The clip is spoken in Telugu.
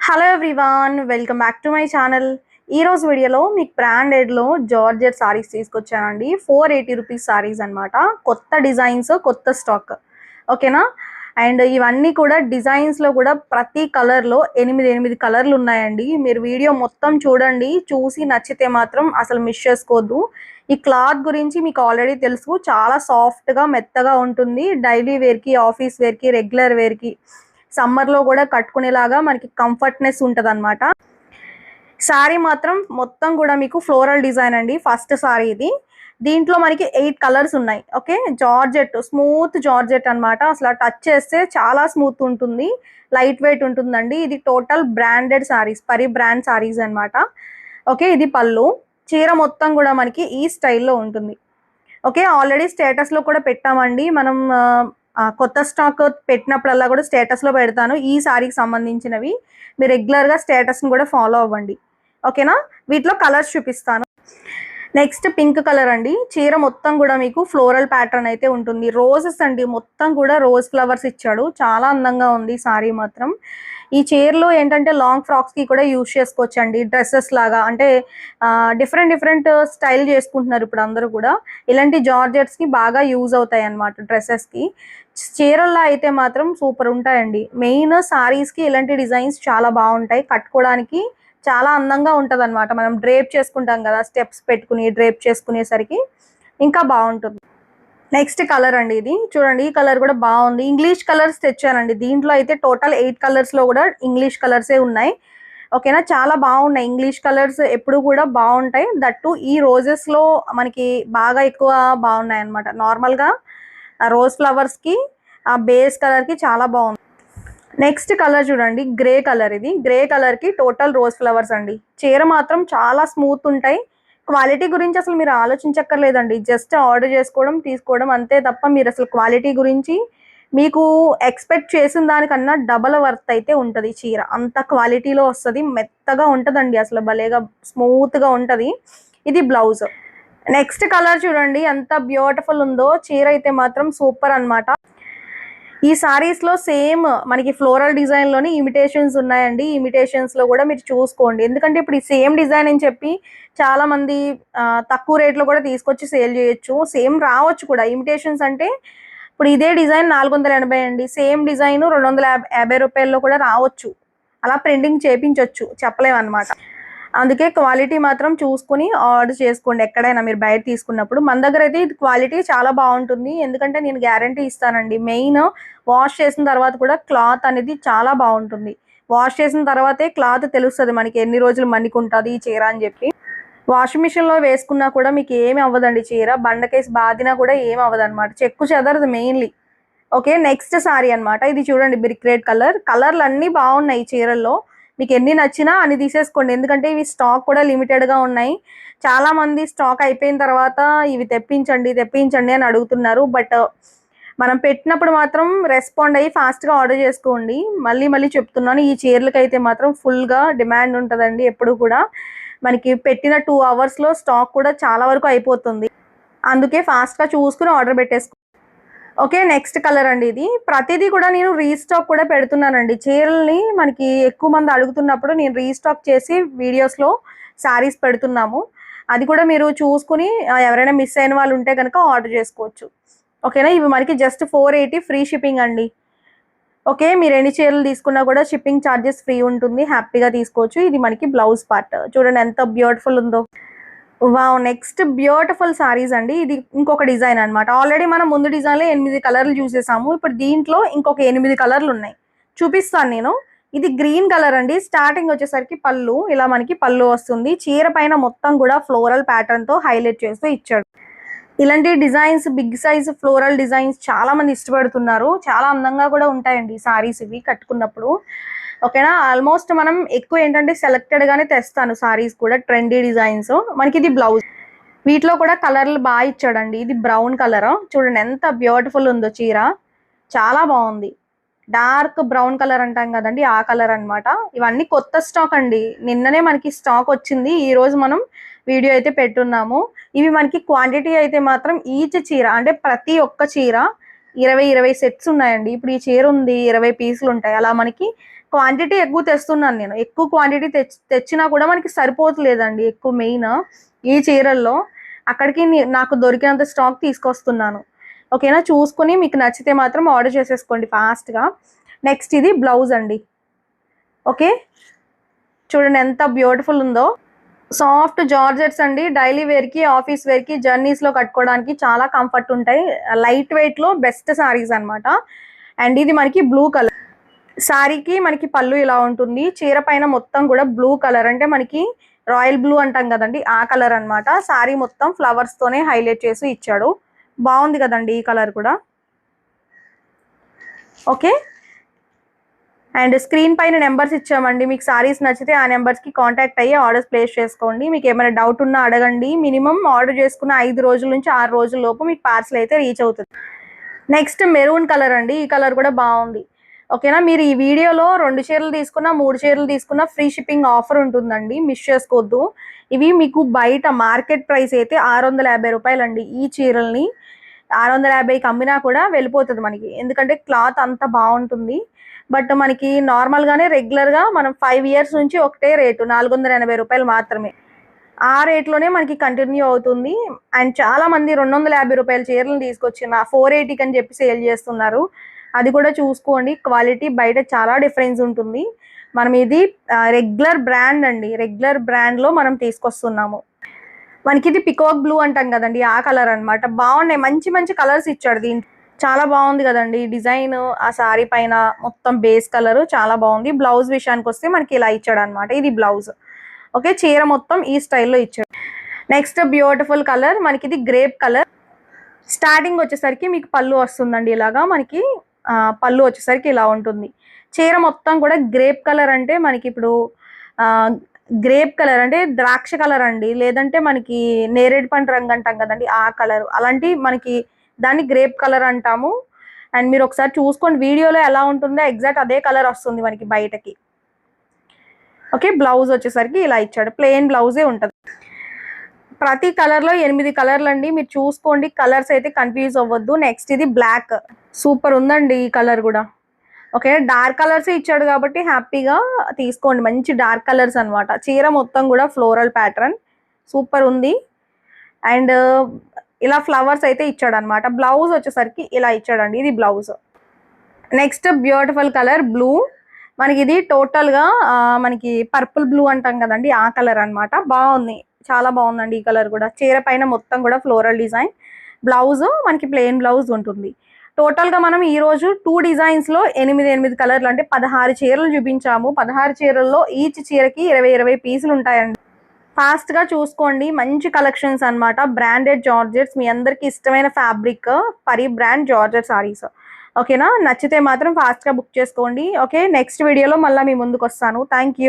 Hello everyone, welcome back to my channel. ఈ రోజు వీడియోలో మీకు బ్రాండెడ్లో జార్జెట్ సారీస్ తీసుకొచ్చానండి. 480 రూపీస్ సారీస్ అనమాట. కొత్త డిజైన్స్, కొత్త స్టాక్. ఓకేనా? అండ్ ఇవన్నీ కూడా డిజైన్స్లో కూడా ప్రతి కలర్లో 8 కలర్లు ఉన్నాయండి. మీరు వీడియో మొత్తం చూడండి, చూసి నచ్చితే మాత్రం అసలు మిస్ చేసుకోవద్దు. ఈ క్లాత్ గురించి మీకు ఆల్రెడీ తెలుసు, చాలా సాఫ్ట్గా మెత్తగా ఉంటుంది. డైలీ వేర్కి, ఆఫీస్ వేర్కి, రెగ్యులర్ వేర్కి, సమ్మర్లో కూడా కట్టుకునేలాగా మనకి కంఫర్ట్నెస్ ఉంటుంది అనమాట. శారీ మాత్రం మొత్తం కూడా మీకు ఫ్లోరల్ డిజైన్ అండి. ఫస్ట్ శారీ ఇది. దీంట్లో మనకి 8 కలర్స్ ఉన్నాయి. ఓకే, జార్జెట్, స్మూత్ జార్జెట్ అనమాట. అసలు టచ్ చేస్తే చాలా స్మూత్ ఉంటుంది, లైట్ వెయిట్ ఉంటుందండి. ఇది టోటల్ బ్రాండెడ్ శారీస్, పరి బ్రాండ్ శారీస్ అనమాట. ఓకే, ఇది పళ్ళు. చీర మొత్తం కూడా మనకి ఈ స్టైల్లో ఉంటుంది. ఓకే, ఆల్రెడీ స్టేటస్లో కూడా పెట్టామండి మనం. కొత్త స్టాక్ పెట్టినప్పుడల్లా కూడా స్టేటస్లో పెడతాను ఈ శారీకి సంబంధించినవి. మీరు రెగ్యులర్గా స్టేటస్ని కూడా ఫాలో అవ్వండి. ఓకేనా? వీటిలో కలర్స్ చూపిస్తాను. నెక్స్ట్ పింక్ కలర్ అండి. చీర మొత్తం కూడా మీకు ఫ్లోరల్ ప్యాటర్న్ అయితే ఉంటుంది. రోజెస్ అండి, మొత్తం కూడా రోజ్ ఫ్లవర్స్ ఇచ్చాడు. చాలా అందంగా ఉంది శారీ మాత్రం. ఈ చీరలో ఏంటంటే లాంగ్ ఫ్రాక్స్కి కూడా యూజ్ చేసుకోవచ్చు అండి, డ్రెస్సెస్ లాగా. అంటే డిఫరెంట్ స్టైల్ చేసుకుంటున్నారు ఇప్పుడు అందరూ కూడా. ఇలాంటి జార్జెట్స్కి బాగా యూజ్ అవుతాయి అన్నమాట డ్రెస్సెస్కి. చీరల్లో అయితే మాత్రం సూపర్ ఉంటాయండి. మెయిన్ శారీస్కి ఇలాంటి డిజైన్స్ చాలా బాగుంటాయి, కట్టుకోవడానికి చాలా అందంగా ఉంటుంది అనమాట. మనం డ్రేప్ చేసుకుంటాం కదా, స్టెప్స్ పెట్టుకుని డ్రేప్ చేసుకునేసరికి ఇంకా బాగుంటుంది. నెక్స్ట్ కలర్ అండి, ఇది చూడండి. ఈ కలర్ కూడా బాగుంది. ఇంగ్లీష్ కలర్స్ తెచ్చానండి. దీంట్లో అయితే టోటల్ 8 కలర్స్లో కూడా ఇంగ్లీష్ కలర్సే ఉన్నాయి. ఓకేనా? చాలా బాగున్నాయి. ఇంగ్లీష్ కలర్స్ ఎప్పుడు కూడా బాగుంటాయి. దట్టు ఈ రోజెస్లో మనకి బాగా ఎక్కువ బాగున్నాయి అనమాట. నార్మల్గా రోజ్ ఫ్లవర్స్కి, ఆ బేస్ కలర్కి చాలా బాగుంది. నెక్స్ట్ కలర్ చూడండి, గ్రే కలర్. ఇది గ్రే కలర్కి టోటల్ రోజ్ ఫ్లవర్స్ అండి. చీర మాత్రం చాలా స్మూత్ ఉంటాయి. క్వాలిటీ గురించి అసలు మీరు ఆలోచించక్కర్లేదండి. జస్ట్ ఆర్డర్ చేసుకోవడం, తీసుకోవడం అంతే తప్ప మీరు అసలు క్వాలిటీ గురించి మీకు ఎక్స్పెక్ట్ చేసిన దానికన్నా డబల్ వర్త్ అయితే ఉంటుంది. చీర అంత క్వాలిటీలో వస్తుంది, మెత్తగా ఉంటుందండి. అసలు భలేగా స్మూత్గా ఉంటుంది. ఇది బ్లౌజ్. నెక్స్ట్ కలర్ చూడండి ఎంత బ్యూటిఫుల్ ఉందో. చీర అయితే మాత్రం సూపర్ అనమాట. ఈ సారీస్లో సేమ్ మనకి ఫ్లోరల్ డిజైన్లోని ఇమిటేషన్స్ ఉన్నాయండి. ఇమిటేషన్స్లో కూడా మీరు చూసుకోండి, ఎందుకంటే ఇప్పుడు ఈ సేమ్ డిజైన్ అని చెప్పి చాలామంది తక్కువ రేట్లో కూడా తీసుకొచ్చి సేల్ చేయొచ్చు. సేమ్ రావచ్చు కూడా. ఇమిటేషన్స్ అంటే ఇప్పుడు ఇదే డిజైన్ 480 అండి, సేమ్ డిజైన్ 250 రూపాయల్లో కూడా రావచ్చు. అలా ప్రింటింగ్ చేయించవచ్చు, చెప్పలేమన్నమాట. అందుకే క్వాలిటీ మాత్రం చూసుకుని ఆర్డర్ చేసుకోండి ఎక్కడైనా మీరు బయట తీసుకున్నప్పుడు. మన దగ్గర అయితే ఇది క్వాలిటీ చాలా బాగుంటుంది, ఎందుకంటే నేను గ్యారంటీ ఇస్తానండి. మెయిన్ వాష్ చేసిన తర్వాత కూడా క్లాత్ అనేది చాలా బాగుంటుంది. వాష్ చేసిన తర్వాతే క్లాత్ తెలుస్తుంది మనకి ఎన్ని రోజులు మన్నికుంటుంది ఈ చీర అని చెప్పి. వాషింగ్ మిషన్లో వేసుకున్నా కూడా మీకు ఏమి అవ్వదండి. చీర బండకేసి బాదినా కూడా ఏమి అవ్వదు అనమాట, చెక్కు చెదరదు మెయిన్లీ. ఓకే, నెక్స్ట్ సారీ అనమాట. ఇది చూడండి, బ్రిక్ రెడ్ కలర్. కలర్లు అన్నీ బాగున్నాయి ఈ చీరల్లో. మీకు ఎన్ని నచ్చినా అన్ని తీసేసుకోండి, ఎందుకంటే ఇవి స్టాక్ కూడా లిమిటెడ్గా ఉన్నాయి. చాలామంది స్టాక్ అయిపోయిన తర్వాత ఇవి తెప్పించండి అని అడుగుతున్నారు. బట్ మనం పెట్టినప్పుడు మాత్రం రెస్పాండ్ అయ్యి ఫాస్ట్గా ఆర్డర్ చేసుకోండి. మళ్ళీ చెప్తున్నాను, ఈ చీరలకైతే మాత్రం ఫుల్గా డిమాండ్ ఉంటుందండి ఎప్పుడు కూడా. మనకి పెట్టిన 2 అవర్స్లో స్టాక్ కూడా చాలా వరకు అయిపోతుంది. అందుకే ఫాస్ట్గా చూసుకుని ఆర్డర్ పెట్టేసుకో. ఓకే, నెక్స్ట్ కలర్ అండి. ఇది ప్రతిదీ కూడా నేను రీస్టాక్ కూడా పెడుతున్నానండి. చీరల్ని మనకి ఎక్కువ మంది అడుగుతున్నప్పుడు నేను రీస్టాక్ చేసి వీడియోస్లో శారీస్ పెడుతున్నాము. అది కూడా మీరు చూసుకుని ఎవరైనా మిస్ అయిన వాళ్ళు ఉంటే కనుక ఆర్డర్ చేసుకోవచ్చు. ఓకేనా? ఇవి మనకి జస్ట్ 480 ఫ్రీ షిప్పింగ్ అండి. ఓకే, మీరు ఎన్ని చీరలు తీసుకున్నా కూడా షిప్పింగ్ ఛార్జెస్ ఫ్రీ ఉంటుంది, హ్యాపీగా తీసుకోవచ్చు. ఇది మనకి బ్లౌజ్ పార్ట్. చూడండి ఎంత బ్యూటిఫుల్ ఉందో. వావ్, నెక్స్ట్ బ్యూటిఫుల్ సారీస్ అండి. ఇది ఇంకొక డిజైన్ అనమాట. ఆల్రెడీ మనం ముందు డిజైన్లో 8 కలర్లు చూసేసాము. ఇప్పుడు దీంట్లో ఇంకొక 8 కలర్లు ఉన్నాయి, చూపిస్తాను నేను. ఇది గ్రీన్ కలర్ అండి. స్టార్టింగ్ వచ్చేసరికి పళ్ళు, ఇలా మనకి పళ్ళు వస్తుంది. చీర పైన మొత్తం కూడా ఫ్లోరల్ ప్యాటర్న్తో హైలైట్ చేస్తూ ఇచ్చాడు. ఇలాంటి designs, big size floral designs చాలా మంది ఇష్టపడుతున్నారు. చాలా అందంగా కూడా ఉంటాయండి సారీస్ ఇవి కట్టుకున్నప్పుడు. ఓకేనా? ఆల్మోస్ట్ మనం ఎక్కువ ఏంటంటే సెలెక్టెడ్గానే తెస్తాను సారీస్ కూడా, ట్రెండీ డిజైన్స్. మనకి ఇది బ్లౌజ్. వీటిలో కూడా కలర్లు బాగా ఇచ్చాడండి. ఇది బ్రౌన్ కలర్, చూడండి ఎంత బ్యూటిఫుల్ ఉందో చీర. చాలా బాగుంది. డార్క్ బ్రౌన్ కలర్ అంటాం కదండి, ఆ కలర్ అనమాట. ఇవన్నీ కొత్త స్టాక్ అండి, నిన్ననే మనకి స్టాక్ వచ్చింది. ఈరోజు మనం వీడియో అయితే పెట్టున్నాము. ఇవి మనకి క్వాంటిటీ అయితే మాత్రం ఈచ్ చీర అంటే ప్రతి ఒక్క చీర 20 సెట్స్ ఉన్నాయండి. ఇప్పుడు ఈ చీర ఉంది, 20 పీసులు ఉంటాయి. అలా మనకి క్వాంటిటీ ఎక్కువ తెస్తున్నాను నేను. ఎక్కువ క్వాంటిటీ తెచ్చినా కూడా మనకి సరిపోతలేదండి ఎక్కువ మెయిన్ ఈ చీరల్లో. అక్కడికి నాకు దొరికినంత స్టాక్ తీసుకొస్తున్నాను. ఓకేనా, చూసుకుని మీకు నచ్చితే మాత్రం ఆర్డర్ చేసేసుకోండి ఫాస్ట్గా. నెక్స్ట్ ఇది బ్లౌజ్ అండి. ఓకే, చూడండి ఎంత బ్యూటిఫుల్ ఉందో. సాఫ్ట్ జార్జెట్స్ అండి. డైలీ వేర్కి, ఆఫీస్ వేర్కి, జర్నీస్లో కట్టుకోవడానికి చాలా కంఫర్ట్ ఉంటాయి. లైట్ వెయిట్లో బెస్ట్ సారీస్ అనమాట. అండ్ ఇది మనకి బ్లూ కలర్ శారీకి, మనకి పళ్ళు ఇలా ఉంటుంది. చీర పైన మొత్తం కూడా బ్లూ కలర్, అంటే మనకి రాయల్ బ్లూ అంటాం కదండి, ఆ కలర్ అనమాట. శారీ మొత్తం ఫ్లవర్స్తోనే హైలైట్ చేసి ఇచ్చాడు. బాగుంది కదండి ఈ కలర్ కూడా. ఓకే, అండ్ స్క్రీన్ పైన నెంబర్స్ ఇచ్చామండి. మీకు సారీస్ నచ్చితే ఆ నెంబర్స్కి కాంటాక్ట్ అయ్యి ఆర్డర్స్ ప్లేస్ చేసుకోండి. మీకు ఏమైనా డౌట్ ఉన్నా అడగండి. మినిమం ఆర్డర్ చేసుకున్న 5 రోజుల నుంచి 6 రోజుల లోపు మీకు పార్సల్ అయితే రీచ్ అవుతుంది. నెక్స్ట్ మెరూన్ కలర్ అండి. ఈ కలర్ కూడా బాగుంది. ఓకేనా, మీరు ఈ వీడియోలో 2 చీరలు తీసుకున్నా, 3 చీరలు తీసుకున్నా ఫ్రీ షిప్పింగ్ ఆఫర్ ఉంటుందండి, మిస్ చేసుకోవద్దు. ఇవి మీకు బయట మార్కెట్ ప్రైస్ అయితే 650 రూపాయలండి. ఈ చీరల్ని 650కి అమ్మినా కూడా వెళ్ళిపోతుంది మనకి, ఎందుకంటే క్లాత్ అంత బాగుంటుంది. బట్ మనకి నార్మల్గానే రెగ్యులర్గా మనం 5 ఇయర్స్ నుంచి ఒకటే రేటు 480 రూపాయలు మాత్రమే. ఆ రేట్లోనే మనకి కంటిన్యూ అవుతుంది. అండ్ చాలా మంది 250 రూపాయల చీరలను తీసుకొచ్చిన 480 అని చెప్పి సేల్ చేస్తున్నారు. అది కూడా చూసుకోండి, క్వాలిటీ బయట చాలా డిఫరెన్స్ ఉంటుంది. మనం ఇది రెగ్యులర్ బ్రాండ్ అండి, రెగ్యులర్ బ్రాండ్లో మనం తీసుకొస్తున్నాము. మనకి ఇది పికాక్ బ్లూ అంటాం కదండి, ఆ కలర్ అనమాట. బాగున్నాయి, మంచి మంచి కలర్స్ ఇచ్చాడు దీంట్లో. చాలా బాగుంది కదండి డిజైన్. ఆ సారీ పైన మొత్తం బేస్ కలర్ చాలా బాగుంది. బ్లౌజ్ విషయానికి వస్తే మనకి ఇలా ఇచ్చాడు అనమాట. ఇది బ్లౌజ్. ఓకే, చీర మొత్తం ఈ స్టైల్లో ఇచ్చాడు. నెక్స్ట్ బ్యూటిఫుల్ కలర్, మనకి ఇది గ్రేప్ కలర్. స్టార్టింగ్ వచ్చేసరికి మీకు పళ్ళు వస్తుందండి ఇలాగా. మనకి పళ్ళు వచ్చేసరికి ఇలా ఉంటుంది. చీర మొత్తం కూడా గ్రేప్ కలర్, అంటే మనకి ఇప్పుడు గ్రేప్ కలర్ అంటే ద్రాక్ష కలర్ అండి, లేదంటే మనకి నేరేడు పండు రంగు అంటాం కదండి, ఆ కలర్. అలాంటి మనకి దాన్ని గ్రేప్ కలర్ అంటాము. అండ్ మీరు ఒకసారి చూసుకోండి వీడియోలో ఎలా ఉంటుందో, ఎగ్జాక్ట్ అదే కలర్ వస్తుంది మనకి బయటకి. ఓకే, బ్లౌజ్ వచ్చేసరికి ఇలా ఇచ్చాడు, ప్లెయిన్ బ్లౌజే ఉంటుంది. ప్రతి కలర్లో 8 కలర్లు అండి, మీరు చూసుకోండి, కలర్స్ అయితే కన్ఫ్యూజ్ అవ్వద్దు. నెక్స్ట్ ఇది బ్లాక్, సూపర్ ఉందండి ఈ కలర్ కూడా. ఓకే, డార్క్ కలర్స్ ఇచ్చాడు కాబట్టి హ్యాపీగా తీసుకోండి, మంచి డార్క్ కలర్స్ అనమాట. చీర మొత్తం కూడా ఫ్లోరల్ ప్యాటర్న్ సూపర్ ఉంది. అండ్ ఇలా ఫ్లవర్స్ అయితే ఇచ్చాడు అనమాట. బ్లౌజ్ వచ్చేసరికి ఇలా ఇచ్చాడండి, ఇది blouse. Next beautiful colour blue. మనకి ఇది టోటల్గా మనకి పర్పుల్ బ్లూ అంటాం కదండి, ఆ కలర్ అనమాట. బాగుంది, చాలా బాగుందండి ఈ కలర్ కూడా. చీర పైన మొత్తం కూడా ఫ్లోరల్ డిజైన్. బ్లౌజ్ మనకి ప్లెయిన్ బ్లౌజ్ ఉంటుంది. టోటల్గా మనం ఈరోజు 2 డిజైన్స్లో 8 కలర్లు, అంటే 16 చీరలు చూపించాము. 16 చీరల్లో ఈచ్ చీరకి 20 పీసులు ఉంటాయండి. ఫాస్ట్గా చూసుకోండి, మంచి కలెక్షన్స్ అనమాట. బ్రాండెడ్ జార్జెట్స్, మీ అందరికి ఇష్టమైన ఫ్యాబ్రిక్, పరి బ్రాండ్ జార్జెట్ సారీస్. ఓకేనా, నచ్చితే మాత్రం ఫాస్ట్గా బుక్ చేసుకోండి. ఓకే, నెక్స్ట్ వీడియోలో మళ్ళీ మీ ముందుకు వస్తాను. Thank you.